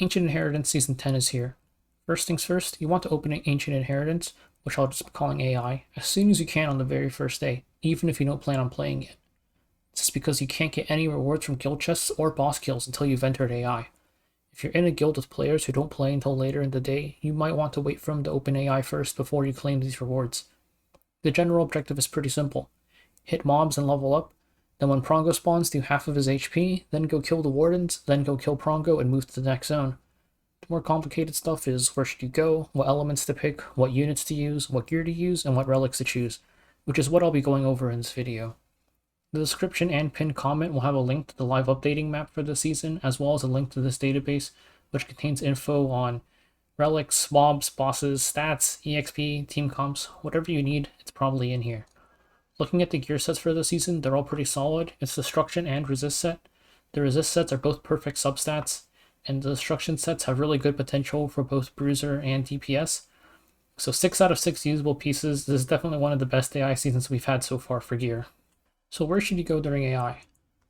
Ancient Inheritance Season 10 is here. First things first, you want to open an Ancient Inheritance, which I'll just be calling AI, as soon as you can on the very first day, even if you don't plan on playing it. This is because you can't get any rewards from guild chests or boss kills until you've entered AI. If you're in a guild with players who don't play until later in the day, you might want to wait for them to open AI first before you claim these rewards. The general objective is pretty simple. Hit mobs and level up, then when Prongo spawns, do half of his HP, then go kill the wardens, then go kill Prongo and move to the next zone. The more complicated stuff is where should you go, what elements to pick, what units to use, what gear to use, and what relics to choose, which is what I'll be going over in this video. The description and pinned comment will have a link to the live updating map for the season, as well as a link to this database, which contains info on relics, mobs, bosses, stats, EXP, team comps, whatever you need, it's probably in here. Looking at the gear sets for the season, they're all pretty solid. It's Destruction and Resist set. The Resist sets are both perfect substats, and the Destruction sets have really good potential for both Bruiser and DPS. So 6 out of 6 usable pieces. This is definitely one of the best AI seasons we've had so far for gear. So where should you go during AI?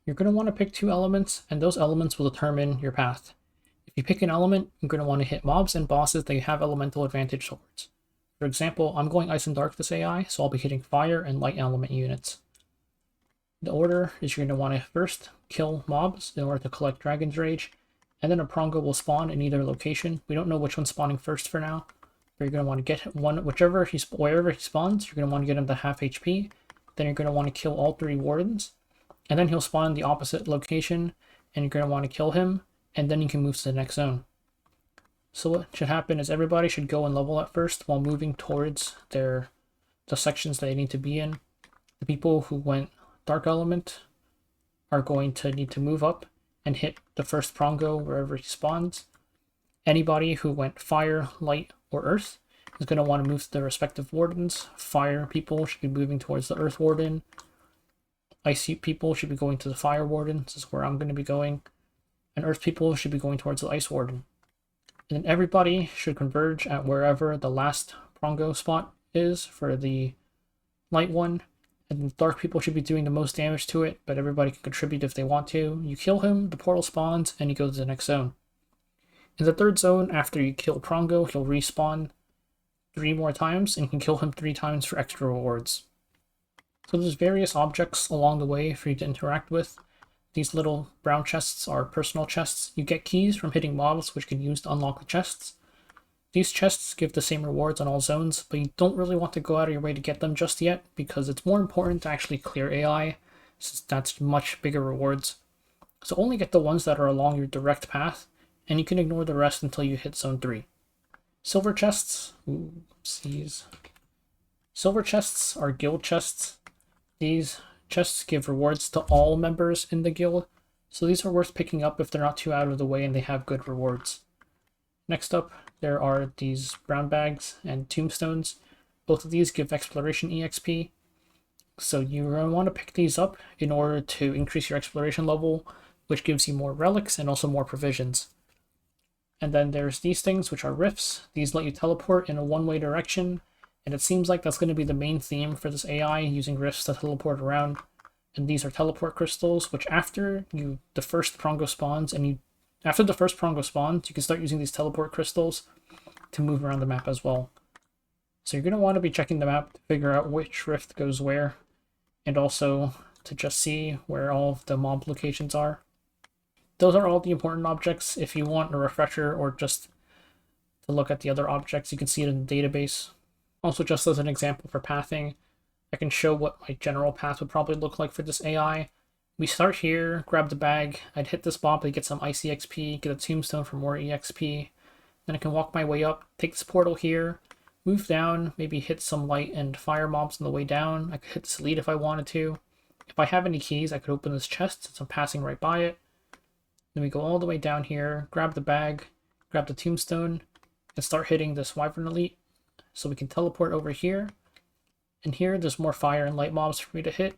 You're going to want to pick 2 elements, and those elements will determine your path. If you pick an element, you're going to want to hit mobs and bosses that you have elemental advantage towards. For example, I'm going Ice and Dark this AI, so I'll be hitting fire and light element units. The order is you're going to want to first kill mobs in order to collect Dragon's Rage, and then a Prongo will spawn in either location. We don't know which one's spawning first for now, but you're going to want to get one, wherever he spawns, you're going to want to get him to half HP. Then you're going to want to kill all 3 wardens, and then he'll spawn in the opposite location, and you're going to want to kill him, and then you can move to the next zone. So what should happen is everybody should go and level at first while moving towards the sections that they need to be in. The people who went Dark Element are going to need to move up and hit the first Prongo wherever he spawns. Anybody who went Fire, Light, or Earth is going to want to move to the respective wardens. Fire people should be moving towards the Earth Warden. Icy people should be going to the Fire Warden. This is where I'm going to be going. And Earth people should be going towards the Ice Warden. And then everybody should converge at wherever the last Prongo spot is for the light one. And the dark people should be doing the most damage to it, but everybody can contribute if they want to. You kill him, the portal spawns, and you go to the next zone. In the third zone, after you kill Prongo, he'll respawn 3 more times, and you can kill him 3 times for extra rewards. So there's various objects along the way for you to interact with. These little brown chests are personal chests. You get keys from hitting mobs, which can be used to unlock the chests. These chests give the same rewards on all zones, but you don't really want to go out of your way to get them just yet, because it's more important to actually clear AI, since that's much bigger rewards. So only get the ones that are along your direct path, and you can ignore the rest until you hit zone 3. Silver chests. Oopsies. Silver chests are guild chests. These chests give rewards to all members in the guild, so these are worth picking up if they're not too out of the way and they have good rewards. Next up, there are these brown bags and tombstones. Both of these give exploration EXP, so you're going to want to pick these up in order to increase your exploration level, which gives you more relics and also more provisions. And then there's these things, which are rifts. These let you teleport in a one-way direction, and it seems like that's going to be the main theme for this AI, using rifts to teleport around. And these are teleport crystals, which after the first Prongo spawns, you can start using these teleport crystals to move around the map as well. So you're going to want to be checking the map to figure out which rift goes where, and also to just see where all of the mob locations are. Those are all the important objects. If you want a refresher or just to look at the other objects, you can see it in the database. Also, just as an example for pathing, I can show what my general path would probably look like for this AI. We start here, grab the bag, I'd hit this mob to get some ice EXP, get a tombstone for more EXP. Then I can walk my way up, take this portal here, move down, maybe hit some light and fire mobs on the way down. I could hit this elite if I wanted to. If I have any keys, I could open this chest since I'm passing right by it. Then we go all the way down here, grab the bag, grab the tombstone, and start hitting this wyvern elite. So we can teleport over here. And here, there's more fire and light mobs for me to hit.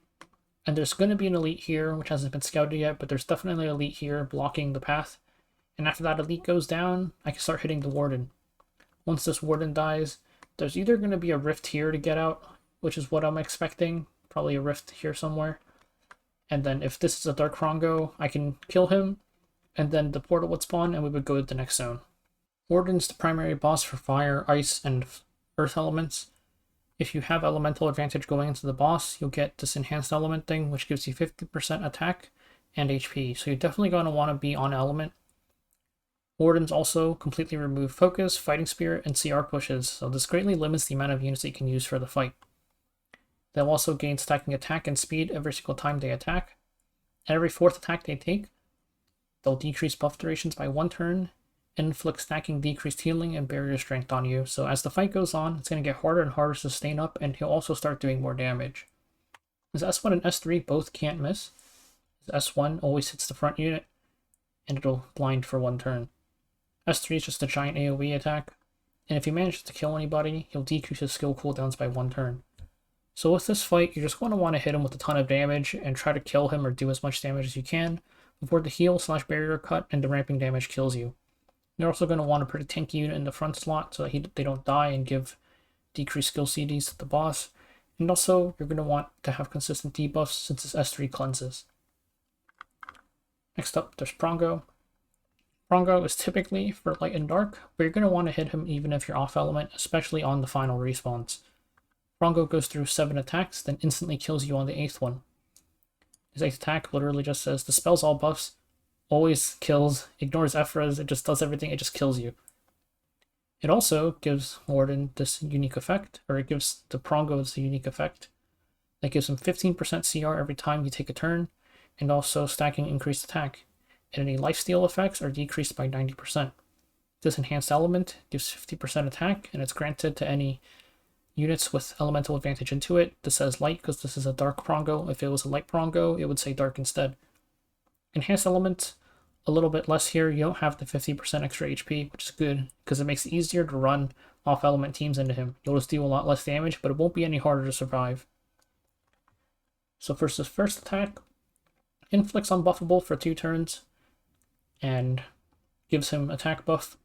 And there's going to be an elite here, which hasn't been scouted yet, but there's definitely an elite here blocking the path. And after that elite goes down, I can start hitting the warden. Once this warden dies, there's either going to be a rift here to get out, which is what I'm expecting. Probably a rift here somewhere. And then if this is a Dark Prongo, I can kill him, and then the portal would spawn, and we would go to the next zone. Warden's the primary boss for fire, ice, and earth elements. If you have elemental advantage going into the boss, you'll get this enhanced element thing, which gives you 50% attack and HP, so you're definitely going to want to be on element. Wardens also completely remove focus, fighting spirit, and CR pushes, so this greatly limits the amount of units that you can use for the fight. They'll also gain stacking attack and speed every single time they attack. And every fourth attack they take, they'll decrease buff durations by 1 turn, inflict stacking decreased healing and barrier strength on you. So as the fight goes on, it's going to get harder and harder to sustain up, and he'll also start doing more damage. His S1 and S3 both can't miss. His S1 always hits the front unit, and it'll blind for 1 turn. S3 is just a giant AoE attack, and if he manages to kill anybody, he'll decrease his skill cooldowns by 1 turn. So with this fight, you're just going to want to hit him with a ton of damage and try to kill him or do as much damage as you can before the heal/barrier cut and the ramping damage kills you. You're also going to want a pretty tanky unit in the front slot so that they don't die and give decreased skill CDs to the boss. And also, you're going to want to have consistent debuffs since this S3 cleanses. Next up, there's Prongo. Prongo is typically for light and dark, but you're going to want to hit him even if you're off element, especially on the final respawns. Prongo goes through 7 attacks, then instantly kills you on the 8th one. His 8th attack literally just says, dispels all buffs, always kills, ignores Ephras, it just does everything, it just kills you. It also gives Warden this unique effect, or it gives the Prongo this unique effect. That gives him 15% CR every time you take a turn, and also stacking increased attack. And any lifesteal effects are decreased by 90%. This enhanced element gives 50% attack, and it's granted to any units with elemental advantage into it. This says light because this is a dark Prongo. If it was a light Prongo, it would say dark instead. Enhanced element, a little bit less here. You don't have the 50% extra HP, which is good because it makes it easier to run off element teams into him. You'll just do a lot less damage, but it won't be any harder to survive. So first his first attack, inflicts unbuffable for 2 turns, and gives him attack buff.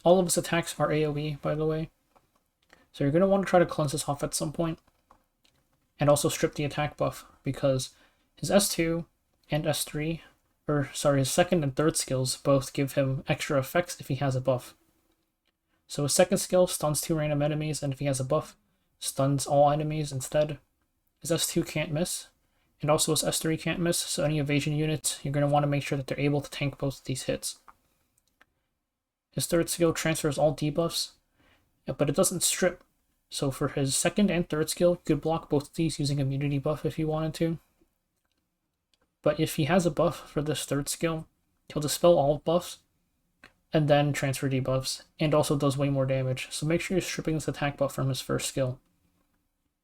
All of his attacks are AoE, by the way. So you're going to want to try to cleanse this off at some point. And also strip the attack buff, because his S2 and S3, his second and third skills both give him extra effects if he has a buff. So his second skill stuns 2 random enemies, and if he has a buff, stuns all enemies instead. His S2 can't miss, and also his S3 can't miss, so any evasion units, you're going to want to make sure that they're able to tank both of these hits. His third skill transfers all debuffs, but it doesn't strip. So for his second and third skill, you could block both of these using immunity buff if you wanted to. But if he has a buff for this third skill, he'll dispel all buffs, and then transfer debuffs, and also does way more damage. So make sure you're stripping this attack buff from his first skill.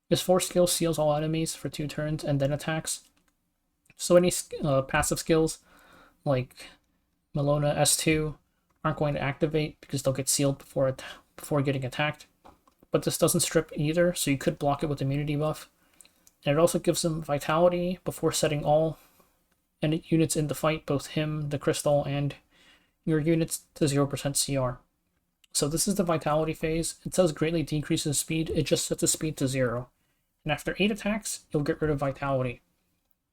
His fourth skill seals all enemies for 2 turns and then attacks. So any passive skills, like Melona S2, aren't going to activate because they'll get sealed before getting attacked. But this doesn't strip either, so you could block it with immunity buff. And it also gives him vitality before setting all units in the fight, both him, the crystal, and your units to 0% CR. So this is the vitality phase. It says greatly decreases speed, it just sets the speed to 0. And after 8 attacks, you'll get rid of vitality.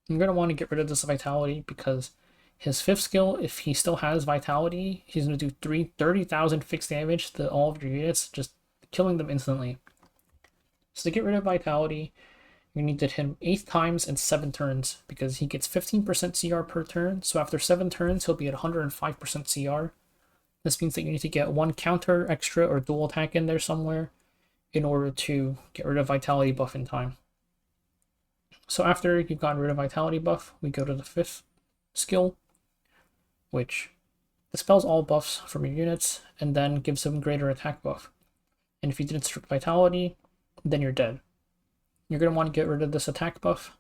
You're going to want to get rid of this vitality because his 5th skill, if he still has vitality, he's going to do 30,000 fixed damage to all of your units, just killing them instantly. So to get rid of vitality, you need to hit him 8 times in 7 turns because he gets 15% CR per turn. So after 7 turns, he'll be at 105% CR. This means that you need to get 1 counter, extra, or dual attack in there somewhere in order to get rid of vitality buff in time. So after you've gotten rid of vitality buff, we go to the 5th skill, which dispels all buffs from your units and then gives them greater attack buff. And if you didn't strip vitality, then you're dead. You're going to want to get rid of this attack buff,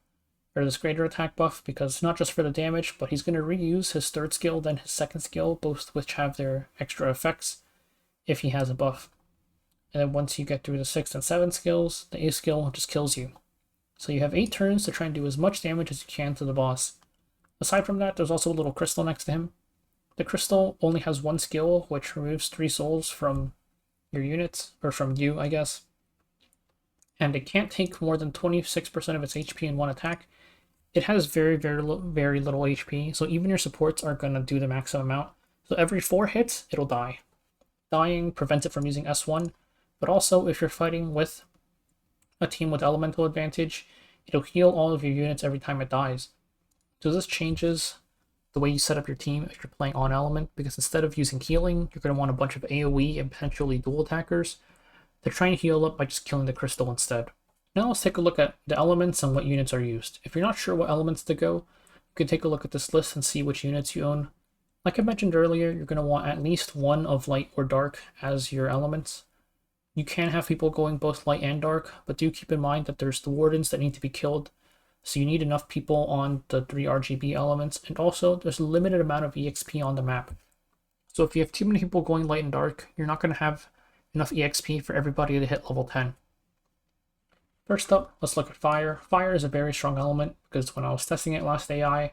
or this greater attack buff, because not just for the damage, but he's going to reuse his 3rd skill, then his 2nd skill, both which have their extra effects if he has a buff. And then once you get through the 6th and 7th skills, the 8th skill just kills you. So you have 8 turns to try and do as much damage as you can to the boss. Aside from that, there's also a little crystal next to him. The crystal only has 1 skill, which removes 3 souls from your units, or from you, I guess. And it can't take more than 26% of its HP in 1 attack, It has very little HP, so even your supports are going to do the maximum amount. So every 4 hits, it'll die. Dying prevents it from using S1, but also if you're fighting with a team with elemental advantage, it'll heal all of your units every time it dies. So this changes the way you set up your team if you're playing on element, because instead of using healing, you're going to want a bunch of AoE and potentially dual attackers to try and heal up by just killing the crystal instead. Now let's take a look at the elements and what units are used. If you're not sure what elements to go, you can take a look at this list and see which units you own. Like I mentioned earlier, you're going to want at least one of light or dark as your elements. You can have people going both light and dark, but do keep in mind that there's the wardens that need to be killed, so you need enough people on the 3 RGB elements, and also there's a limited amount of EXP on the map. So if you have too many people going light and dark, you're not going to have enough EXP for everybody to hit level 10. First up, let's look at fire. Fire is a very strong element because when I was testing it last AI,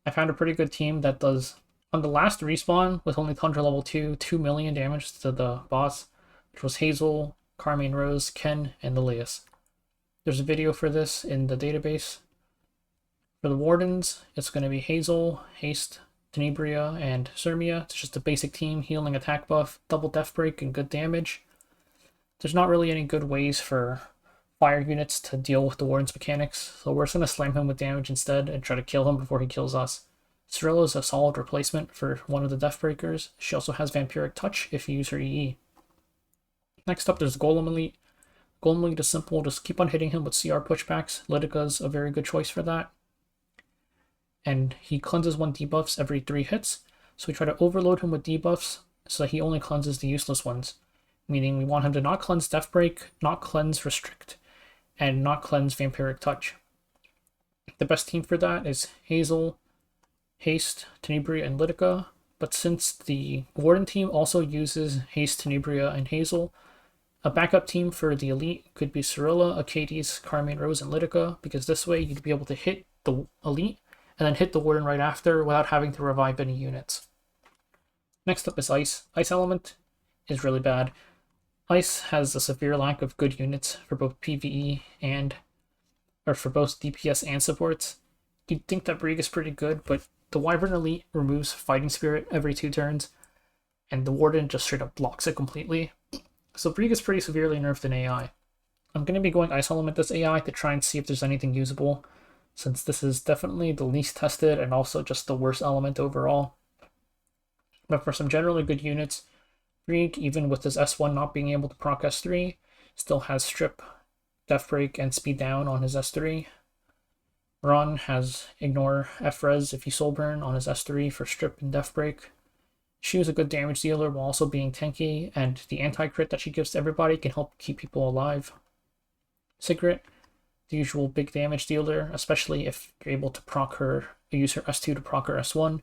I found a pretty good team that does, on the last respawn with only Tundra level 2, 2 million damage to the boss, which was Hazel, Carmine Rose, Ken, and Lilius. There's a video for this in the database. For the Wardens, it's going to be Hazel, Haste, Tenebria, and Sirmia. It's just a basic team, healing, attack buff, double death break, and good damage. There's not really any good ways for fire units to deal with the Warden's mechanics, so we're just going to slam him with damage instead and try to kill him before he kills us. Cirilla is a solid replacement for one of the death breakers. She also has Vampiric Touch if you use her EE. Next up, there's Golem Elite. Golem Elite is simple, just keep on hitting him with CR pushbacks. Lydica's a very good choice for that. And he cleanses 1 debuffs every 3 hits, so we try to overload him with debuffs so that he only cleanses the useless ones. Meaning we want him to not cleanse Death Break, not cleanse Restrict, and not cleanse Vampiric Touch. The best team for that is Hazel, Haste, Tenebria, and Lydica, but since the Warden team also uses Haste, Tenebria, and Hazel, a backup team for the Elite could be Cirilla, Acades, Carmine Rose, and Lydica, because this way you'd be able to hit the Elite and then hit the Warden right after without having to revive any units. Next up is Ice. Ice Element is really bad. Ice has a severe lack of good units for both PvE or for both DPS and supports. You'd think that Brig is pretty good, but the Wyvern Elite removes Fighting Spirit every 2 turns, and the Warden just straight up blocks it completely. So Brig is pretty severely nerfed in AI. I'm going to be going Ice Element this AI to try and see if there's anything usable, since this is definitely the least tested and also just the worst element overall. But for some generally good units, Brig, even with his S1 not being able to proc S3, still has Strip, Death Break, and Speed Down on his S3. Ron has Ignore F-Res if you Soul Burn on his S3 for Strip and Death Break. She is a good damage dealer while also being tanky, and the anti-crit that she gives to everybody can help keep people alive. Sigrid, the usual big damage dealer, especially if you're able to use her S2 to proc her S1.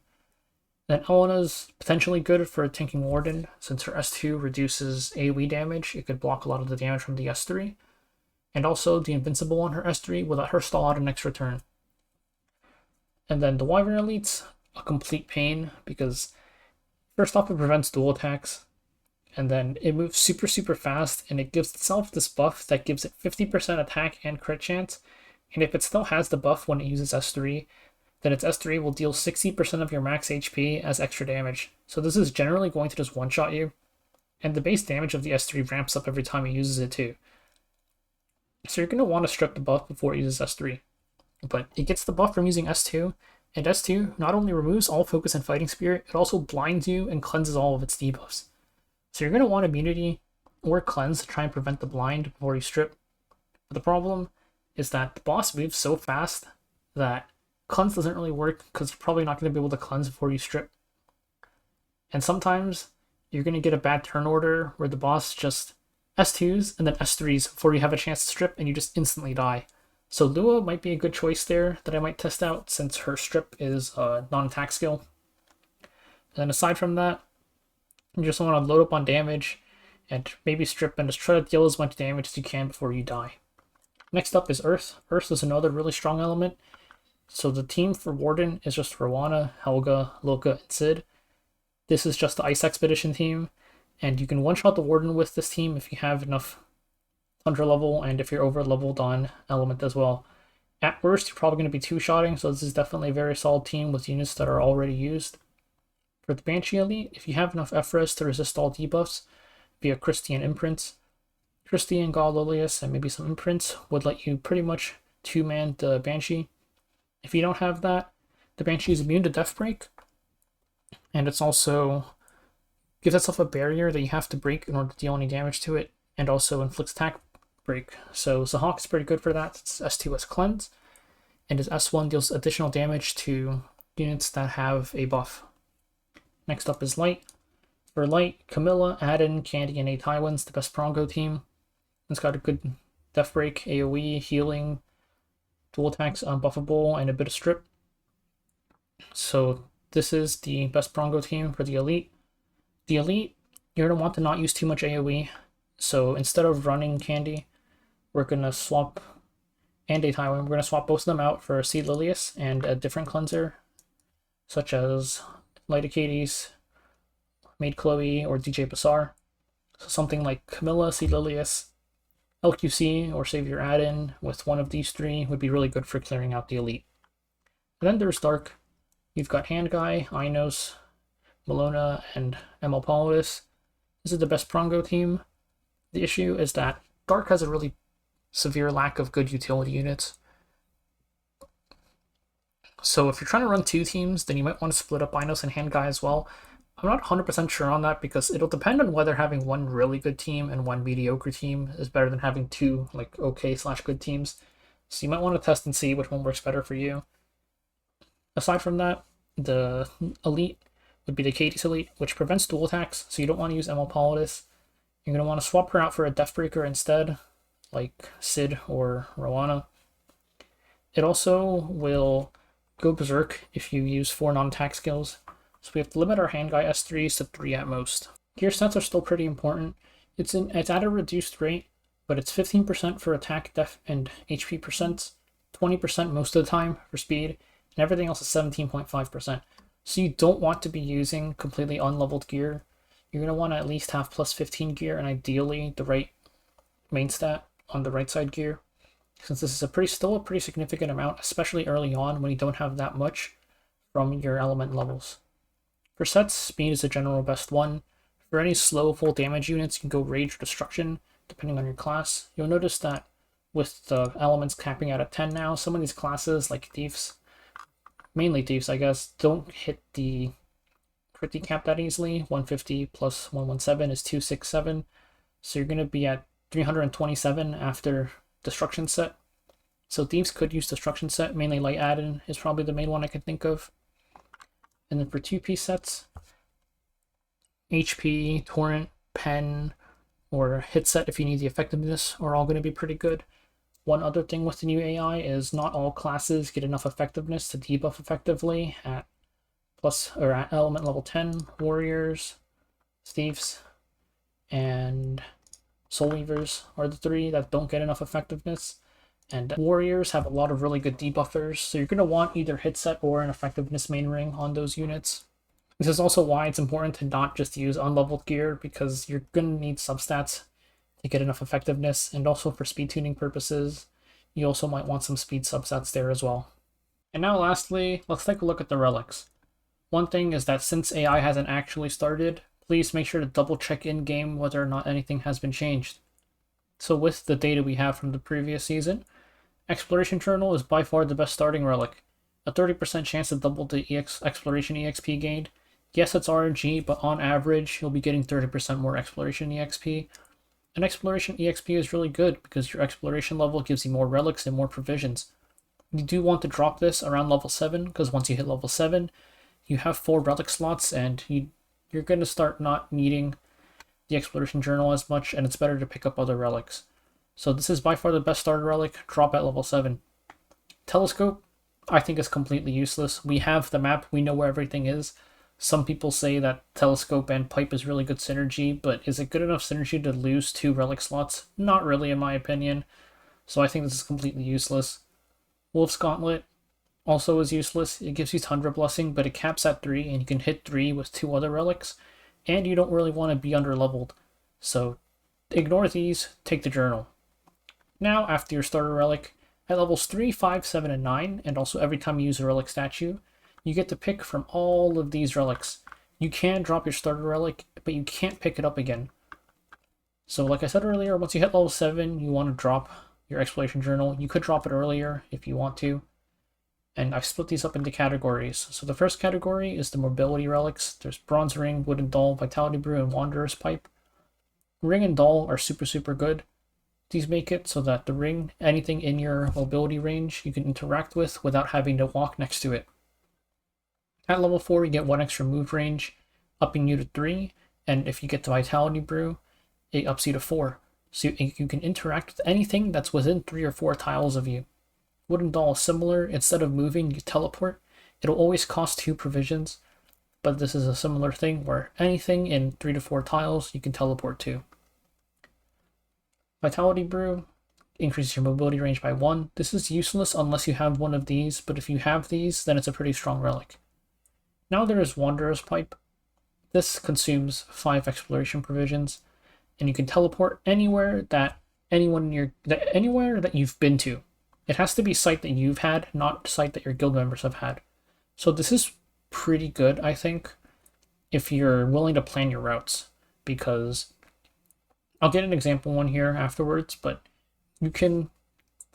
Then Elena's potentially good for a tanking Warden, since her S2 reduces AoE damage. It could block a lot of the damage from the S3. And also the Invincible on her S3 will let her stall out an extra turn. And then the Wyvern Elite's a complete pain, because first off it prevents dual attacks, and then it moves super fast, and it gives itself this buff that gives it 50% attack and crit chance, and if it still has the buff when it uses S3, then its S3 will deal 60% of your max HP as extra damage. So this is generally going to just one-shot you, and the base damage of the S3 ramps up every time it uses it too. So you're going to want to strip the buff before it uses S3. But it gets the buff from using S2, and S2 not only removes all focus and fighting spirit, it also blinds you and cleanses all of its debuffs. So you're going to want immunity or cleanse to try and prevent the blind before you strip. But the problem is that the boss moves so fast that cleanse doesn't really work, because you're probably not going to be able to cleanse before you strip. And sometimes you're going to get a bad turn order where the boss just S2s and then S3s before you have a chance to strip, and you just instantly die. So Lua might be a good choice there that I might test out, since her strip is a non-attack skill. And then aside from that, you just want to load up on damage and maybe strip and just try to deal as much damage as you can before you die. Next up is Earth. Earth is another really strong element. So the team for Warden is just Rowana, Helga, Loka, and Sid. This is just the Ice Expedition team, and you can one-shot the Warden with this team if you have enough Tundra level and if you're over-leveled on Element as well. At worst, you're probably going to be two-shotting, so this is definitely a very solid team with units that are already used. For the Banshee Elite, if you have enough F-res to resist all debuffs via Christie and Imprints, Christie and God Lilius and maybe some Imprints would let you pretty much two-man the Banshee. If you don't have that, the Banshee is immune to Death Break, and it's also gives itself a barrier that you have to break in order to deal any damage to it, and also inflicts attack break. So Zahhak is pretty good for that. It's S2 as Cleanse, and his S1 deals additional damage to units that have a buff. Next up is Light. For Light, Camilla, Adden, Candy, and 8 Tywin's the best Prongo team. It's got a good Death Break, AoE, healing, dual attacks, unbuffable, and a bit of strip. So this is the best Prongo team for the Elite. The Elite, you're going to want to not use too much AoE. So instead of running Candy, we're going to swap, and 8 Tywin, we're going to swap both of them out for Seed Lilius and a different cleanser, such as Light Acades, Maid Chloe, or DJ Bassar. So something like Camilla, Seed Lilius, LQC, or Savior Adden with one of these three would be really good for clearing out the Elite. And then there's Dark. You've got Handguy, Inos, Malona, and Emilpolitis. This is the best Prongo team. The issue is that Dark has a really severe lack of good utility units. So if you're trying to run two teams, then you might want to split up Inos and Handguy as well. I'm not 100% sure on that because it'll depend on whether having one really good team and one mediocre team is better than having two like okay/good teams. So you might want to test and see which one works better for you. Aside from that, the Elite would be the Katie's Elite, which prevents dual attacks, so you don't want to use Emilpolitis. You're going to want to swap her out for a Deathbreaker instead, like Sid or Rowana. It also will go berserk if you use 4 non-attack skills, so we have to limit our Handguy S3s to 3 at most. Gear stats are still pretty important. It's at a reduced rate, but it's 15% for attack, def, and HP percent, 20% most of the time for speed, and everything else is 17.5%. So you don't want to be using completely unleveled gear. You're going to want to at least have plus 15 gear, and ideally the right main stat on the right side gear, since this is still a pretty significant amount, especially early on when you don't have that much from your element levels. For sets, speed is the general best one. For any slow full damage units, you can go Rage or Destruction, depending on your class. You'll notice that with the elements capping out at 10 now, some of these classes, like Thieves, mainly Thieves I guess, don't hit the pretty cap that easily. 150 plus 117 is 267, so you're going to be at 327 after Destruction set. So Thieves could use Destruction set, mainly Light Adden is probably the main one I can think of. And then for 2-piece sets, HP, Torrent, Pen, or Hit set if you need the effectiveness are all going to be pretty good. One other thing with the new AI is not all classes get enough effectiveness to debuff effectively at element level 10. Warriors, Thieves, and Soul Weavers are the 3 that don't get enough effectiveness. And Warriors have a lot of really good debuffers, so you're going to want either hit set or an effectiveness main ring on those units. This is also why it's important to not just use unleveled gear, because you're going to need substats to get enough effectiveness, and also for speed tuning purposes, you also might want some speed subsets there as well. And now lastly, let's take a look at the relics. One thing is that since AI hasn't actually started, please make sure to double check in-game whether or not anything has been changed. So with the data we have from the previous season, Exploration Journal is by far the best starting relic. A 30% chance to double the Exploration EXP gained. Yes, it's RNG, but on average, you'll be getting 30% more Exploration EXP. And Exploration EXP is really good because your Exploration level gives you more relics and more provisions. You do want to drop this around level 7, because once you hit level 7, you have 4 relic slots, and you're going to start not needing the Exploration Journal as much, and it's better to pick up other relics. So this is by far the best starter relic, drop at level 7. Telescope, I think is completely useless. We have the map, we know where everything is. Some people say that Telescope and Pipe is really good synergy, but is it good enough synergy to lose 2 relic slots? Not really in my opinion. So I think this is completely useless. Wolf's Gauntlet also is useless. It gives you Tundra Blessing, but it caps at 3, and you can hit 3 with 2 other relics, and you don't really want to be under leveled. So ignore these, take the journal. Now, after your starter relic, At levels 3, 5, 7, and 9, and also every time you use a relic statue, you get to pick from all of these relics. You can drop your starter relic, but you can't pick it up again. So like I said earlier, once you hit level 7, you want to drop your exploration journal. You could drop it earlier if you want to. And I've split these up into categories. So the first category is the mobility relics. There's Bronze Ring, Wooden Doll, Vitality Brew, and Wanderer's Pipe. Ring and Doll are super good. These make it so that the ring, anything in your mobility range, you can interact with without having to walk next to it. At level 4, you get 1 extra move range, upping you to 3, and if you get the Vitality Brew, it ups you to 4. So you can interact with anything that's within 3 or 4 tiles of you. Wooden Doll is similar. Instead of moving, you teleport. It'll always cost 2 provisions, but this is a similar thing where anything in 3 to 4 tiles you can teleport to. Vitality Brew increases your mobility range by 1. This is useless unless you have one of these, but if you have these, then it's a pretty strong relic. Now there is Wanderer's Pipe. This consumes 5 exploration provisions, and you can teleport anywhere that anywhere that you've been to. It has to be site that you've had, not site that your guild members have had. So this is pretty good, I think, if you're willing to plan your routes, because I'll get an example one here afterwards, but you can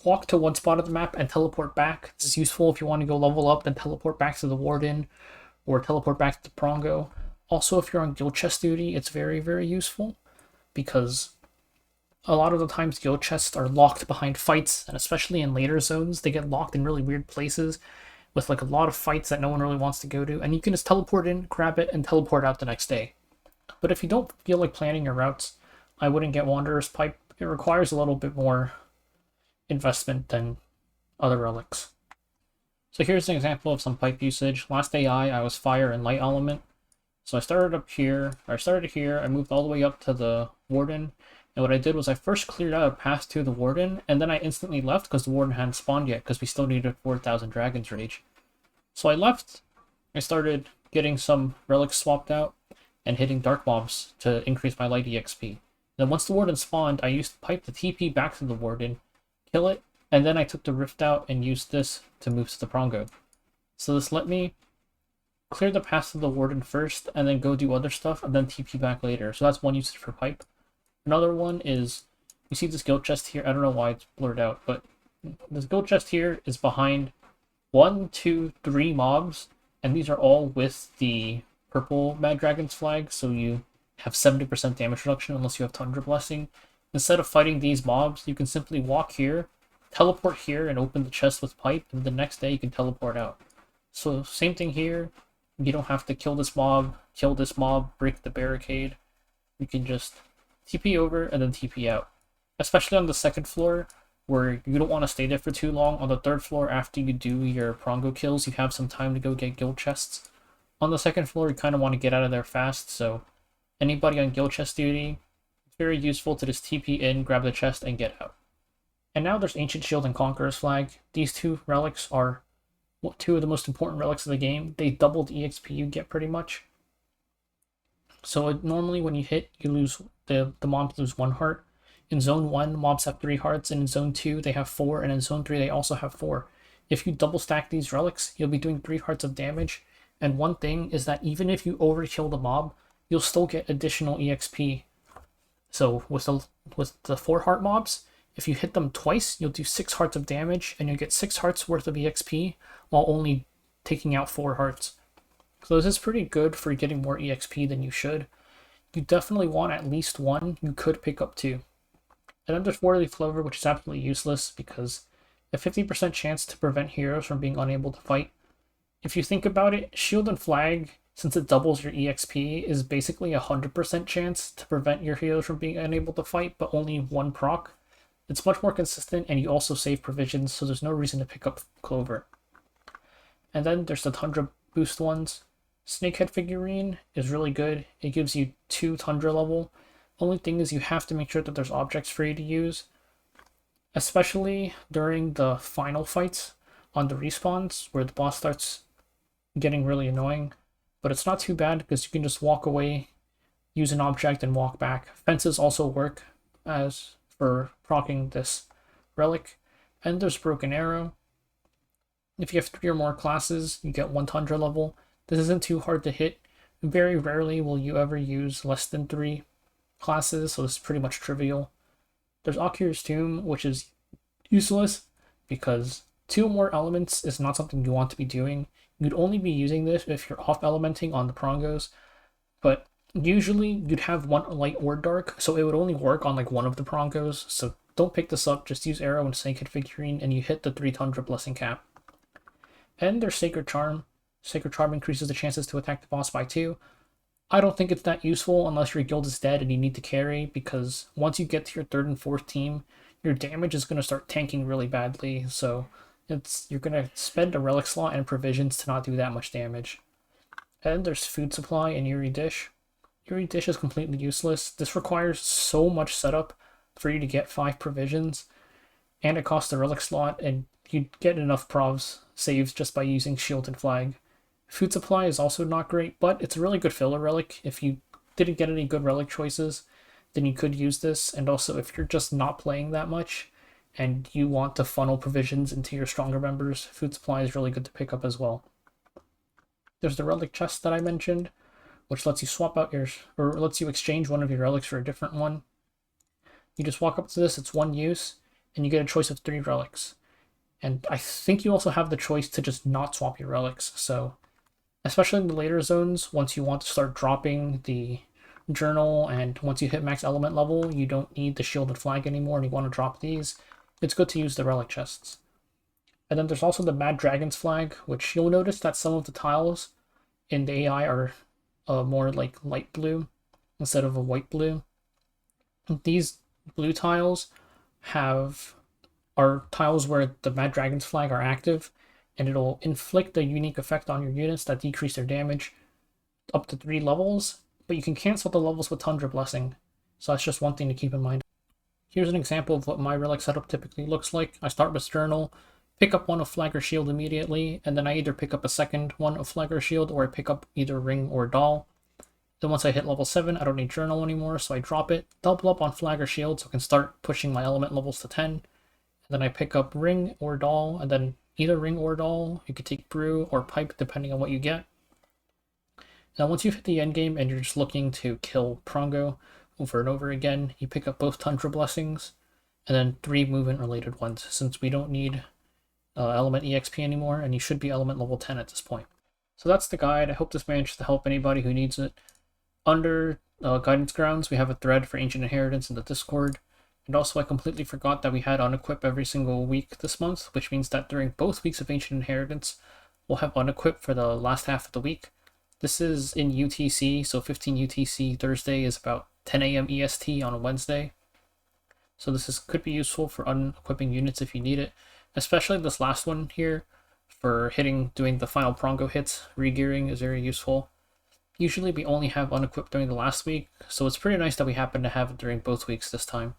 walk to one spot of the map and teleport back. This is useful if you want to go level up and teleport back to the Warden, or teleport back to Prongo. Also, if you're on guild chest duty, it's very useful, because a lot of the times guild chests are locked behind fights, and especially in later zones, they get locked in really weird places with like a lot of fights that no one really wants to go to, and you can just teleport in, grab it, and teleport out the next day. But if you don't feel like planning your routes, I wouldn't get Wanderer's Pipe. It requires a little bit more investment than other relics. So here's an example of some pipe usage. Last AI, I was fire and light element. So I started here, I moved all the way up to the Warden, and what I did was I first cleared out a path to the Warden, and then I instantly left because the Warden hadn't spawned yet, because we still needed 4,000 Dragon's Rage. So I left, I started getting some relics swapped out, and hitting dark mobs to increase my light EXP. Then once the Warden spawned, I used Pipe to TP back to the Warden, kill it, and then I took the Rift out and used this to move to the Prongo. So this let me clear the path to the Warden first, and then go do other stuff, and then TP back later. So that's one usage for Pipe. Another one is, you see this guild chest here, I don't know why it's blurred out, but this guild chest here is behind 1, 2, 3 mobs, and these are all with the purple Mad Dragon's flag, so you have 70% damage reduction unless you have Tundra Blessing. Instead of fighting these mobs, you can simply walk here, teleport here, and open the chest with Pipe, and the next day you can teleport out. So same thing here, you don't have to kill this mob, break the barricade. You can just TP over and then TP out. Especially on the second floor, where you don't want to stay there for too long. On the third floor, after you do your Prongo kills, you have some time to go get guild chests. On the second floor, you kind of want to get out of there fast, so anybody on guild chest duty, it's very useful to just TP in, grab the chest, and get out. And now there's Ancient Shield and Conqueror's Flag. These two relics are 2 of the most important relics of the game. They double the EXP you get pretty much. So normally when you hit, you lose, the mobs lose 1 heart. In Zone 1, mobs have 3 hearts, and in Zone 2, they have 4, and in Zone 3, they also have 4. If you double stack these relics, you'll be doing 3 hearts of damage, and one thing is that even if you overkill the mob, you'll still get additional EXP. So with the 4 heart mobs, if you hit them twice, you'll do 6 hearts of damage, and you'll get 6 hearts worth of EXP, while only taking out 4 hearts. So this is pretty good for getting more EXP than you should. You definitely want at least 1, you could pick up 2. And then there's 4-leaf clover, which is absolutely useless because a 50% chance to prevent heroes from being unable to fight. If you think about it, shield and flag, since it doubles your EXP, is basically a 100% chance to prevent your heroes from being unable to fight, but only 1 proc. It's much more consistent, and you also save provisions, so there's no reason to pick up clover. And then there's the Tundra boost ones. Snakehead figurine is really good. It gives you 2 Tundra level. Only thing is you have to make sure that there's objects for you to use, especially during the final fights on the respawns where the boss starts getting really annoying. But it's not too bad because you can just walk away, use an object, and walk back. Fences also work as for proccing this relic. And there's Broken Arrow. If you have 3 or more classes, you get 1 Tundra level. This isn't too hard to hit. Very rarely will you ever use less than 3 classes, so it's pretty much trivial. There's Akira's Tomb, which is useless because 2 or more elements is not something you want to be doing. You'd only be using this if you're off elementing on the Prongos, but usually you'd have 1 light or dark, so it would only work on like one of the Prongos, so don't pick this up, just use Arrow and Snake Figurine and you hit the 3 Tundra blessing cap. And there's Sacred Charm. Sacred Charm increases the chances to attack the boss by 2. I don't think it's that useful unless your guild is dead and you need to carry, because once you get to your 3rd and 4th team, your damage is going to start tanking really badly, so you're going to spend a relic slot and provisions to not do that much damage. And there's Food Supply and Yuri Dish. Yuri Dish is completely useless. This requires so much setup for you to get 5 provisions, and it costs a relic slot, and you get enough provs saves just by using Shield and Flag. Food Supply is also not great, but it's a really good filler relic. If you didn't get any good relic choices, then you could use this, and also if you're just not playing that much and you want to funnel provisions into your stronger members, Food Supply is really good to pick up as well. There's the relic chest that I mentioned, which lets you swap out or lets you exchange one of your relics for a different one. You just walk up to this, it's 1 use, and you get a choice of 3 relics. And I think you also have the choice to just not swap your relics, so especially in the later zones, once you want to start dropping the journal and once you hit max element level, you don't need the shield and flag anymore and you want to drop these, it's good to use the relic chests. And then there's also the Mad Dragon's flag, which you'll notice that some of the tiles in the AI are more like light blue instead of a white blue. These blue tiles are tiles where the Mad Dragon's flag are active, and it'll inflict a unique effect on your units that decrease their damage up to 3 levels, but you can cancel the levels with Tundra Blessing, so that's just one thing to keep in mind. Here's an example of what my relic setup typically looks like. I start with Journal, pick up 1 of Flag or Shield immediately, and then I either pick up a second 1 of Flag or Shield, or I pick up either Ring or Doll. Then once I hit level 7, I don't need Journal anymore, so I drop it, double up on Flag or Shield so I can start pushing my element levels to 10. And then I pick up Ring or Doll, and then either Ring or Doll, you could take Brew or Pipe depending on what you get. Now once you've hit the end game and you're just looking to kill Prongo over and over again, you pick up both Tundra Blessings, and then 3 movement related ones, since we don't need element EXP anymore, and you should be element level 10 at this point. So that's the guide. I hope this manages to help anybody who needs it. Under Guidance Grounds, we have a thread for Ancient Inheritance in the Discord. And also I completely forgot that we had Unequip every single week this month, which means that during both weeks of Ancient Inheritance, we'll have Unequip for the last half of the week. This is in UTC, so 15 UTC Thursday is about 10 AM EST on a Wednesday. So this could be useful for unequipping units if you need it, especially this last one here for doing the final Prongo hits. Regearing is very useful. Usually we only have unequipped during the last week, so it's pretty nice that we happen to have it during both weeks this time.